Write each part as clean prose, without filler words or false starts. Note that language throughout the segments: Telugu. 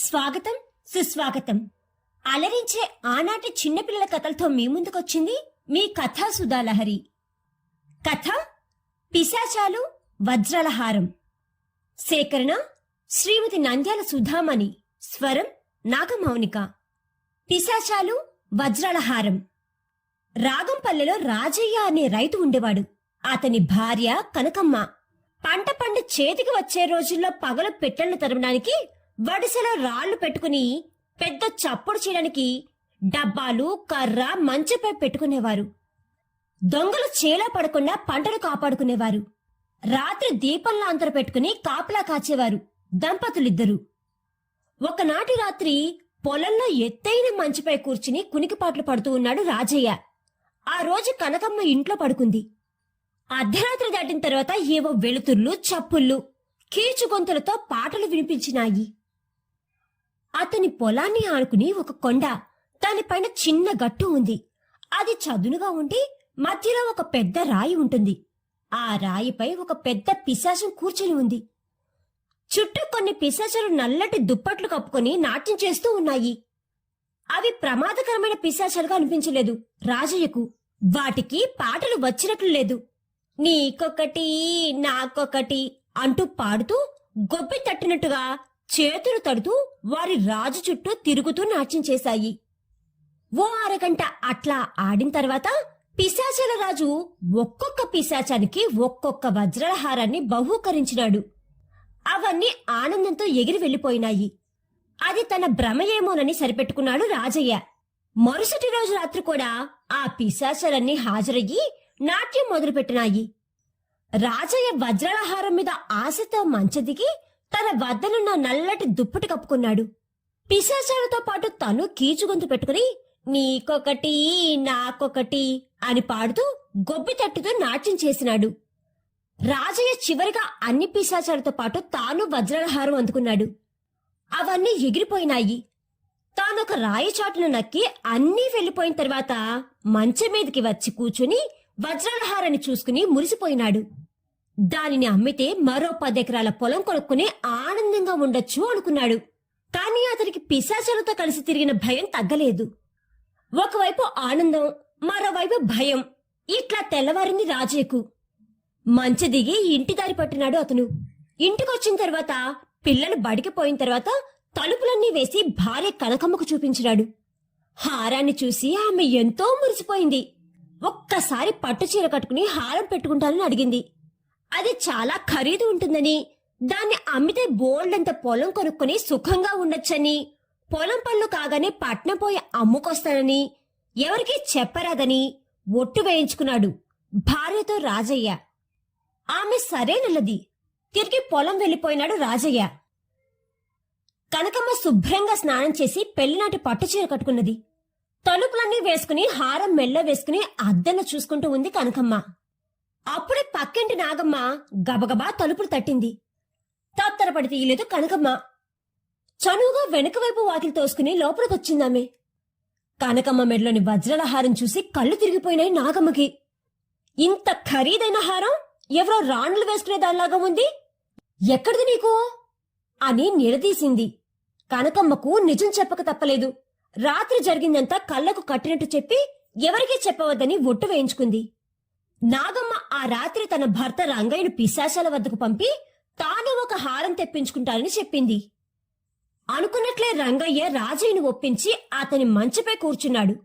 స్వాగతం, సుస్వాగతం. అలరించే ఆనాటి చిన్నపిల్లల కథలతో మీ ముందుకొచ్చింది మీ కథా సుధాలహరి. కథ పిశాచాలు వజ్రాల హారం. సేకరణ శ్రీమతి నంద్యాల సుధామణి. స్వరం నాగమౌనిక. పిశాచాలు వజ్రాల హారం. రాగంపల్లెలో రాజయ్య అనే రైతు ఉండేవాడు. అతని భార్య కనకమ్మ. పంట పండి చేతికి వచ్చే రోజుల్లో పగలు పెట్టెలను తరమడానికి వడిసెలో రాళ్లు పెట్టుకుని పెద్ద చప్పుడు చేయడానికి డబ్బాలు, కర్ర మంచంపై పెట్టుకునేవారు. దొంగలు చేలా పడకుండా పంటను కాపాడుకునేవారు. రాత్రి దీపంలా అంతర పెట్టుకుని కాపలా కాచేవారు దంపతులిద్దరూ. ఒకనాటి రాత్రి పొలంలో ఎత్తైన మంచుపై కూర్చుని కునికిపాట్లు పడుతూ ఉన్నాడు రాజయ్య. ఆ రోజు కనకమ్మ ఇంట్లో పడుకుంది. అర్ధరాత్రి దాటిన తర్వాత ఏవో వెలుతుర్లు, చప్పుళ్ళు, కీచుగొంతులతో పాటలు వినిపించినాయి. అతని పొలాన్ని ఆనుకుని ఒక కొండ, దానిపైన చిన్న గట్టు ఉంది. అది చదునుగా ఉండి మధ్యలో ఒక పెద్ద రాయి ఉంటుంది. ఆ రాయిపై ఒక పెద్ద పిశాచం కూర్చుని ఉంది. చుట్టూ కొన్ని పిశాచాలు నల్లటి దుప్పట్లు కప్పుకొని నాట్యం చేస్తూ ఉన్నాయి. అవి ప్రమాదకరమైన పిశాచాలుగా అనిపించలేదు రాజయ్యకు. వాటికి పాటలు వచ్చినట్లు లేదు. నీకొకటి నాకొకటి అంటూ పాడుతూ గొబ్బి తట్టినట్టుగా చేతులు తడుతూ వారి రాజు చుట్టూ తిరుగుతూ నాట్యం చేశాయి. ఓ అరగంట అట్లా ఆడిన తర్వాత పిశాచాల రాజు ఒక్కొక్క పిశాచానికి ఒక్కొక్క వజ్రాల హారాన్ని బహూకరించినాడు. అవన్నీ ఆనందంతో ఎగిరి వెళ్లిపోయినాయి. అది తన భ్రమయేమోనని సరిపెట్టుకున్నాడు రాజయ్య. మరుసటి రోజు రాత్రి కూడా ఆ పిశాచాలన్నీ హాజరయ్యి నాట్యం మొదలుపెట్టినాయి. రాజయ్య వజ్రాల హారం మీద ఆశతో మంచదిగి తన వద్దనున్న నల్లటి దుప్పటి కప్పుకున్నాడు. పిశాచాలతో పాటు తను కీచుగొంతు పెట్టుకుని నీకొకటి నాకొకటి అని పాడుతూ గొబ్బి తట్టుతూ నాట్యం చేసినాడు. రాజయ్య చివరిగా అన్ని పిశాచాలతో పాటు తాను వజ్రాల హారం అందుకున్నాడు. అవన్నీ ఎగిరిపోయినాయి. తానొక రాయి చాటును నక్కి అన్నీ వెళ్లిపోయిన తర్వాత మంచం మీదకి వచ్చి కూర్చుని వజ్రాల హారాన్ని చూసుకుని మురిసిపోయినాడు. దానిని అమ్మితే మరో 10 ఎకరాల పొలం కొనుక్కుని ఆనందంగా ఉండొచ్చు అనుకున్నాడు. కాని అతనికి పిశాచాలతో కలిసి తిరిగిన భయం తగ్గలేదు. ఒకవైపు ఆనందం, మరోవైపు భయం. ఇట్లా తెల్లవారింది రాజయ్యకు. మంచు దిగి ఇంటి దారి పట్టినాడు అతను. ఇంటికొచ్చిన తర్వాత పిల్లలు బడికి పోయిన తర్వాత తలుపులన్నీ వేసి భార్య కనకమ్మకు చూపించినాడు. హారాన్ని చూసి ఆమె ఎంతో మురిసిపోయింది. ఒక్కసారి పట్టుచీర కట్టుకుని హారం పెట్టుకుంటానని అడిగింది. అది చాలా ఖరీదు ఉంటుందని, దాన్ని అమ్మితే బోల్డంత పొలం కొనుక్కుని సుఖంగా ఉండొచ్చని, పొలం పనులు కాగానే పట్నం పోయి అమ్ముకొస్తానని, ఎవరికీ చెప్పరాదని ఒట్టు వేయించుకున్నాడు భార్యతో రాజయ్య. ఆమె సరేనన్నది. తిరిగి పొలం వెళ్లిపోయినాడు రాజయ్య. కనకమ్మ శుభ్రంగా స్నానం చేసి పెళ్లినాటి పట్టుచీర కట్టుకున్నది. తలుపులన్నీ వేసుకుని హారం మెళ్ళ వేసుకుని అద్దంలో చూసుకుంటూ ఉంది కనకమ్మ. అప్పుడే పక్కింటి నాగమ్మ గబగబా తలుపులు తట్టింది. తత్తరపడి తీయలేదు కనకమ్మ. చనువుగా వెనుక వైపు వాకిలి తోసుకుని లోపలికొచ్చిందామె. కనకమ్మ మెడలోని వజ్రాల హారం చూసి కళ్ళు తిరిగిపోయినాయి నాగమ్మకి. ఇంత ఖరీదైన హారం ఎవరో రాణులు వేసుకునే దానిలాగా ఉంది. ఎక్కడిది నీకు అని నిలదీసింది. కనకమ్మకు నిజం చెప్పక తప్పలేదు. రాత్రి జరిగిందంతా కళ్లకు కట్టినట్టు చెప్పి ఎవరికీ చెప్పవద్దని ఒట్టు వేయించుకుంది. నాగమ్మ ఆ రాత్రి తన భర్త రంగయ్యను పిశాచాల వద్దకు పంపి తాను ఒక హారం తెప్పించుకుంటానని చెప్పింది. అనుకున్నట్లే రంగయ్య రాజయ్యను ఒప్పించి అతని మంచపై కూర్చున్నాడు.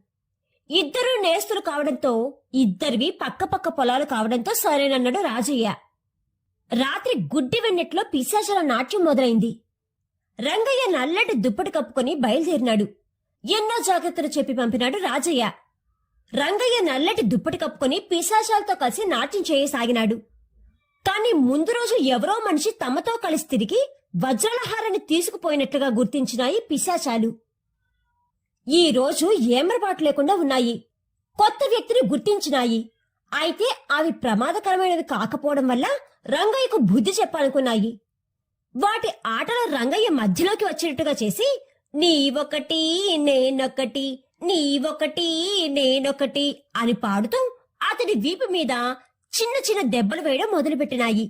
ఇద్దరూ నేస్తులు కావడంతో, ఇద్దరివి పక్కపక్క పొలాలు కావడంతో సరేనన్నాడు రాజయ్య. రాత్రి గుడ్డి వెన్నెట్లో పిశాచాల నాట్యం మొదలైంది. రంగయ్య నల్లటి దుప్పటి కప్పుకొని బయలుదేరినాడు. ఎన్నో జాగ్రత్తలు చెప్పి పంపినాడు రాజయ్య. రంగయ్య నల్లటి దుప్పటి కప్పుకొని పిశాచాలతో కలిసి నాట్యం చేయసాగినాడు. కాని ముందు రోజు ఎవరో మనిషి తమతో కలిసి తిరిగి వజ్రాల హారాన్ని తీసుకుపోయినట్లుగా గుర్తించినాయి పిశాచాలు. ఈ రోజు ఏమరపాటు లేకుండా ఉన్నాయి. కొత్త వ్యక్తిని గుర్తించినాయి. అయితే అవి ప్రమాదకరమైనవి కాకపోవడం వల్ల రంగయ్యకు బుద్ధి చెప్పాలనుకున్నాయి. వాటి ఆటలో రంగయ్య మధ్యలోకి వచ్చినట్టుగా చేసి నీవొకటి నేనొకటి, నీవొకటి నేనొకటి అని పాడుతూ అతడి వీపు మీద చిన్న చిన్న దెబ్బలు వేయడం మొదలుపెట్టినాయి.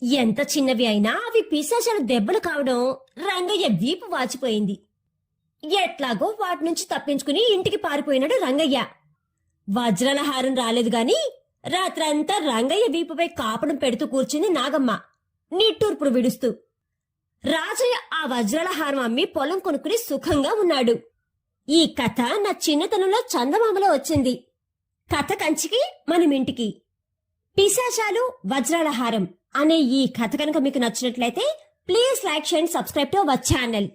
ఎంత చిన్నవి అయినా అవి పిశాచాల దెబ్బలు కావడం రంగయ్య వీపు వాచిపోయింది. ఎట్లాగో వాటి నుంచి తప్పించుకుని ఇంటికి పారిపోయినాడు రంగయ్య. వజ్రాల హారం రాలేదు గాని రాత్రంతా రంగయ్య వీపుపై కాపడం పెడుతూ కూర్చుంది నాగమ్మ నిట్టూర్పుడు విడుస్తూ. రాజయ్య ఆ వజ్రాల హారం అమ్మి పొలం కొనుక్కుని సుఖంగా ఉన్నాడు. ఈ కథ నా చిన్నతనంలో చందమామలో వచ్చింది. కథ కంచికి మనమింటికి. పిశాచాలు వజ్రాల హారం అనే ఈ కథ కనుక మీకు నచ్చినట్లయితే please like share and subscribe to our channel.